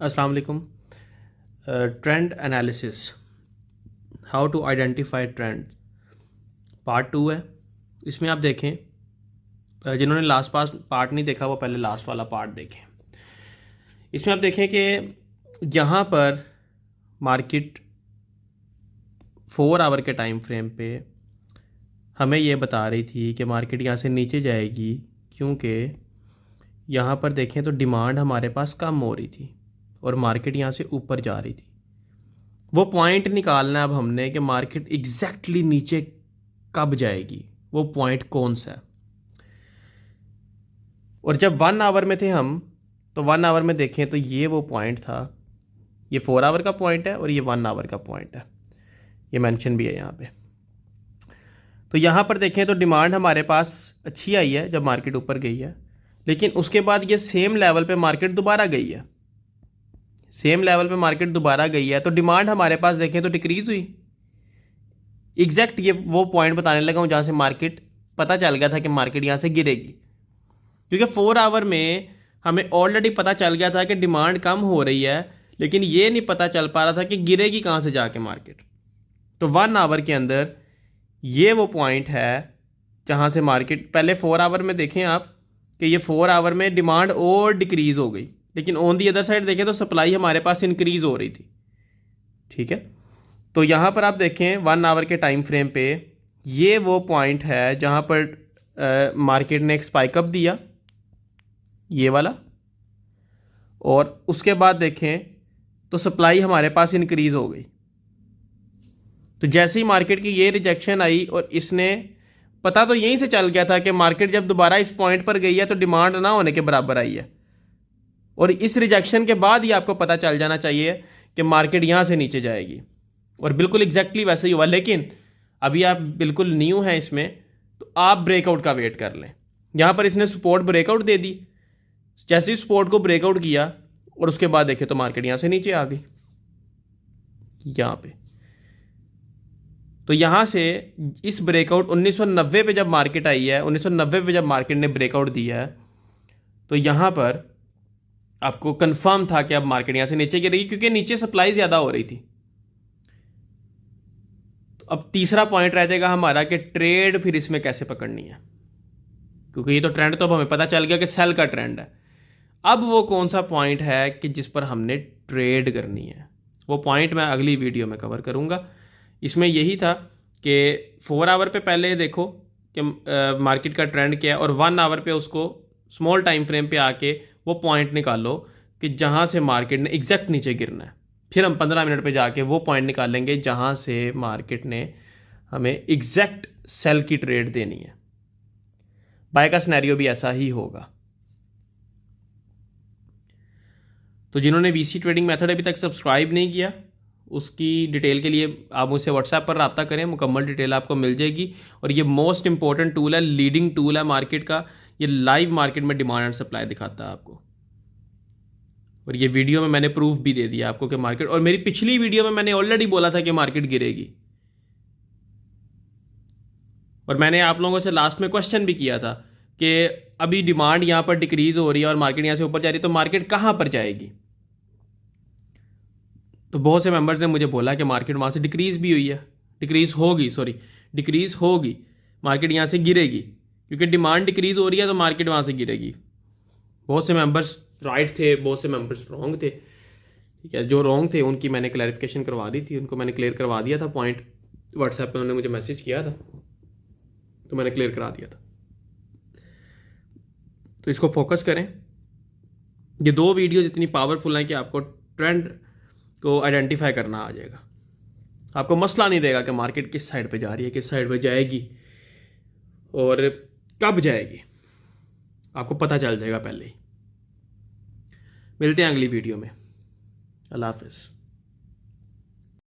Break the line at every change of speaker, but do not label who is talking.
अस्सलाम वालेकुम। Trend analysis, how to identify trend, part 2 है। इसमें आप देखें, जिन्होंने लास्ट पार्ट नहीं देखा वो पहले लास्ट वाला पार्ट देखें। इसमें आप देखें कि यहाँ पर मार्केट 4 आवर के टाइम फ्रेम पे हमें ये बता रही थी कि मार्केट यहाँ से नीचे जाएगी, क्योंकि यहाँ पर देखें तो डिमांड हमारे पास कम हो रही थी और मार्केट यहाँ से ऊपर जा रही थी। वो पॉइंट निकालना है अब हमने कि मार्केट एग्जैक्टली नीचे कब जाएगी, वो पॉइंट कौन सा है। और जब 1 आवर में थे हम, तो 1 आवर में देखें तो ये वो पॉइंट था, ये 4 आवर का पॉइंट है और ये 1 आवर का पॉइंट है, ये मेंशन भी है यहाँ पे। तो यहाँ पर देखें तो डिमांड हमारे पास अच्छी आई है जब मार्केट ऊपर गई है, लेकिन उसके बाद ये सेम लेवल पे मार्केट दोबारा गई है, सेम लेवल पे मार्केट दोबारा गई है। तो डिमांड हमारे पास देखें तो डिक्रीज़ हुई। एग्जैक्ट ये वो पॉइंट बताने लगा हूँ जहाँ से मार्केट पता चल गया था कि मार्केट यहाँ से गिरेगी, क्योंकि 4 आवर में हमें ऑलरेडी पता चल गया था कि डिमांड कम हो रही है, लेकिन ये नहीं पता चल पा रहा था कि गिरेगी कहाँ से जाके मार्केट। तो 1 आवर के अंदर ये वो पॉइंट है जहाँ से मार्केट, पहले 4 आवर में देखें आप कि ये 4 आवर में डिमांड और डिक्रीज़ हो गई, लेकिन ऑन दी अदर साइड देखें तो सप्लाई हमारे पास इंक्रीज़ हो रही थी। ठीक है, तो यहाँ पर आप देखें 1 आवर के टाइम फ्रेम पे ये वो पॉइंट है जहाँ पर मार्केट ने एक स्पाइक अप दिया, ये वाला, और उसके बाद देखें तो सप्लाई हमारे पास इंक्रीज़ हो गई। तो जैसे ही मार्केट की ये रिजेक्शन आई और इसने, पता तो यहीं से चल गया था कि मार्केट जब दोबारा इस पॉइंट पर गई है तो डिमांड ना होने के बराबर आई है, और इस रिजेक्शन के बाद ही आपको पता चल जाना चाहिए कि मार्केट यहाँ से नीचे जाएगी, और बिल्कुल एग्जैक्टली वैसे ही हुआ। लेकिन अभी आप बिल्कुल न्यू हैं इसमें, तो आप ब्रेकआउट का वेट कर लें। यहाँ पर इसने सपोर्ट ब्रेकआउट दे दी, जैसे ही सपोर्ट को ब्रेकआउट किया और उसके बाद देखे तो मार्केट यहाँ से नीचे आ गई, यहाँ पे। तो यहाँ से इस ब्रेकआउट 1990 पे जब मार्केट आई है, 1990 पे जब मार्केट ने ब्रेकआउट दिया है, तो यहाँ पर आपको कंफर्म था कि अब मार्केट यहाँ से नीचे गिरेगी, क्योंकि नीचे सप्लाई ज़्यादा हो रही थी। तो अब तीसरा पॉइंट रह जाएगा हमारा कि ट्रेड फिर इसमें कैसे पकड़नी है, क्योंकि ये तो ट्रेंड तो अब हमें पता चल गया कि सेल का ट्रेंड है। अब वो कौन सा पॉइंट है कि जिस पर हमने ट्रेड करनी है, वो पॉइंट मैं अगली वीडियो में कवर करूँगा। इसमें यही था कि 4 आवर पे पहले देखो कि मार्केट का ट्रेंड क्या है, और 1 आवर पे उसको स्मॉल टाइम फ्रेम पे आके वो पॉइंट निकालो कि जहाँ से मार्केट ने एग्जैक्ट नीचे गिरना है। फिर हम 15 मिनट पे जाके वो पॉइंट निकालेंगे जहाँ से मार्केट ने हमें एग्जैक्ट सेल की ट्रेड देनी है। बाय का सिनेरियो भी ऐसा ही होगा। तो जिन्होंने वीसी ट्रेडिंग मेथड अभी तक सब्सक्राइब नहीं किया, उसकी डिटेल के लिए आप मुझसे व्हाट्सएप पर रब्ता करें, मुकम्मल डिटेल आपको मिल जाएगी। और ये मोस्ट इंपॉर्टेंट टूल है, लीडिंग टूल है मार्केट का। ये लाइव मार्केट में डिमांड एंड सप्लाई दिखाता है आपको, और ये वीडियो में मैंने प्रूफ भी दे दिया आपको कि मार्केट, और मेरी पिछली वीडियो में मैंने ऑलरेडी बोला था कि मार्केट गिरेगी, और मैंने आप लोगों से लास्ट में क्वेश्चन भी किया था कि अभी डिमांड यहाँ पर डिक्रीज़ हो रही है और मार्केट यहाँ से ऊपर जा रही है, तो मार्केट कहाँ पर जाएगी। तो बहुत से मेंबर्स ने मुझे बोला कि मार्केट वहाँ से डिक्रीज़ भी हुई है, डिक्रीज़ होगी, मार्केट यहाँ से गिरेगी, क्योंकि डिमांड डिक्रीज़ हो रही है तो मार्केट वहाँ से गिरेगी। बहुत से मेंबर्स राइट थे, बहुत से मेंबर्स रॉन्ग थे। ठीक है, जो रॉन्ग थे उनकी मैंने क्लैरिफिकेशन करवा दी थी, उनको मैंने क्लियर करवा दिया था पॉइंट। व्हाट्सएप पे उन्होंने मुझे मैसेज किया था तो मैंने क्लियर करा दिया था। तो इसको फोकस करें। ये 2 वीडियोज़ इतनी पावरफुल हैं कि आपको ट्रेंड को आइडेंटिफाई करना आ जाएगा। आपको मसला नहीं रहेगा कि मार्केट किस साइड पे जा रही है, किस साइड पे जाएगी और कब जाएगी, आपको पता चल जाएगा पहले ही। मिलते हैं अगली वीडियो में। अल्लाह हाफिज़।